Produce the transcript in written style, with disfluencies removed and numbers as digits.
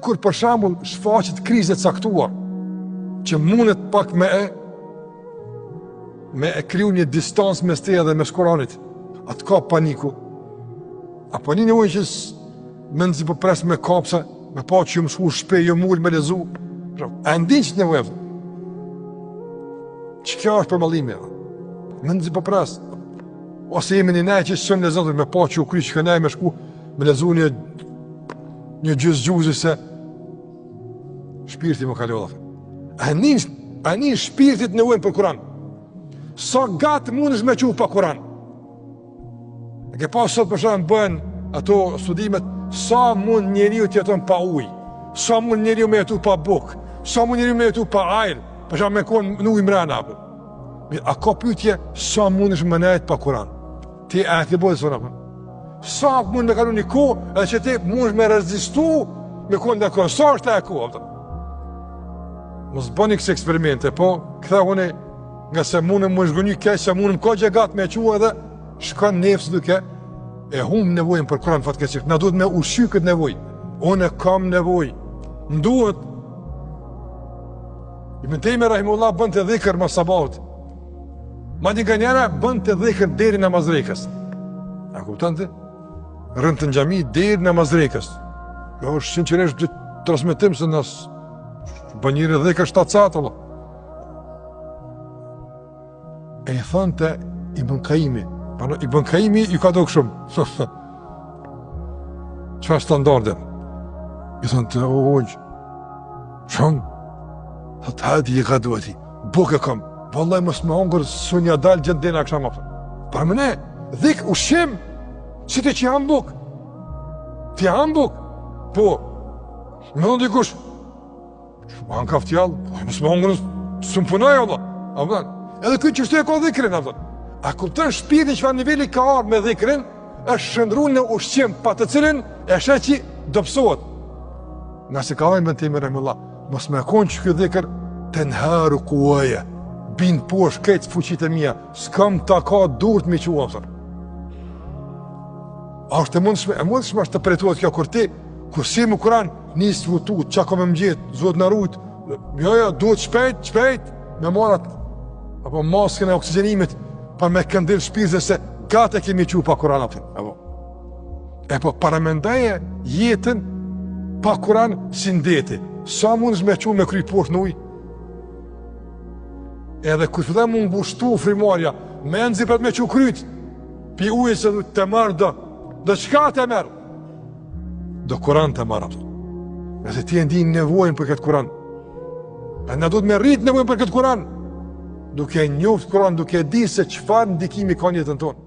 Kur për shembull shfaqet krizë e caktuar, që mundet pak me e kriju një distancë mes teje dhe mes Kuranit, atë ka paniku. Apo një nevojë që më nxi po pres me kapsa, me pa që më shku shpej, jo mul me lezu. A ndin që nevojë? Që kjo është për mallimi? Më nxi po pres. Ose jemi në që sën lezon me pa që u kry që kënaj me shku me lezu një gjuzë se shpirti më kalodha. A një shpirtit nevojnë për Kuran. Sa gatë mund është me quë pa Kuran. E ke pas sot për shumë bëhen ato studimet, sa mund njeriu të jeton pa ujë, sa mund njeriu me jetu pa bukë, sa mund njeriu me jetu pa ajrë, për shumë me konë në ujë mrena. A ka pyetje, sa mund është më nejtë pa Kuran? Ti e të bëjtë sona për. Sa mund me kalu një ko, edhe që ti mund me rezistu me konë dhe konë, sa është e ko? Mos bëni kësë eksperimente, po këthe une nga se mundë më shgënjë keq, se mundë më ka gjë gatë me qua edhe shkan nefës duke e hum nevojën për Kuran fatkeqësisht. Na duhet me ushqy këtë nevojë. Unë kam nevojë. Nduhet. Ibn Taymi rahimullah bën të dhikr mas sabahut. Madje nganjëra bën të dhikr deri në namazrekës. A kupton ti? Rën të xhami deri në namazrekës. Jo, sinqerisht transmetim se nas bën një dhikr shtacat Allah. E thonte Ibn Qayyimi, Ibn Qayyimi ju ka dogë shumë. Qa standarde? I thonë të ojë, shumë, thot hadi I gaduati, buke kam, vallaj mos me hongër së një dalë gjendina kësha ma përë. Për më ne, dhik ushqim, si ti që jam buk. Ti jam buk, po, me thonë dikush, ma në kaftjallë, mos me hongër së më punaj, Allah. Edhe këtë qështu e ka dhikrin, a kuptën shpirtin që fa nivelli ka arë me dhikrin, është shëndru në ushqim pa të cilin e shetë që dopsohet. Nga se ka ojnë Ibn Taymi rahimullah, mos me konë që këtë dhikr të nëharu kuaje, binë posh këtë fuqit e mija, s'kam ta ka dur të mi qua, a është e mundshme është të përjetuat kjo, kur ti, kur si më Kuran, nisë vutut, qa ka me mëgjet, zot në rujt, jo, duhet shpejt, me marat, apo maskën e oksigenimit, pa me këndil shpirëse se gate kemi qu pa Kuran apëtin. E po paramendaje jetën pa Kuran si ndeti. Sa mund është me qu me kry poshtë në ujë? Edhe kërë fëdhe mund ngushtu frimarja, me nëzi për të me qu kryt, pi ujë se të marrë do qka të marrë? Do Kuran të marrë apëtin. Nëse ti e ndi nevojnë për këtë Kuran. E në do të me rritë nevojnë për këtë Kuran. Duke njoft Kuran, duke di se çfarë ndikimi ka në jetën tonë.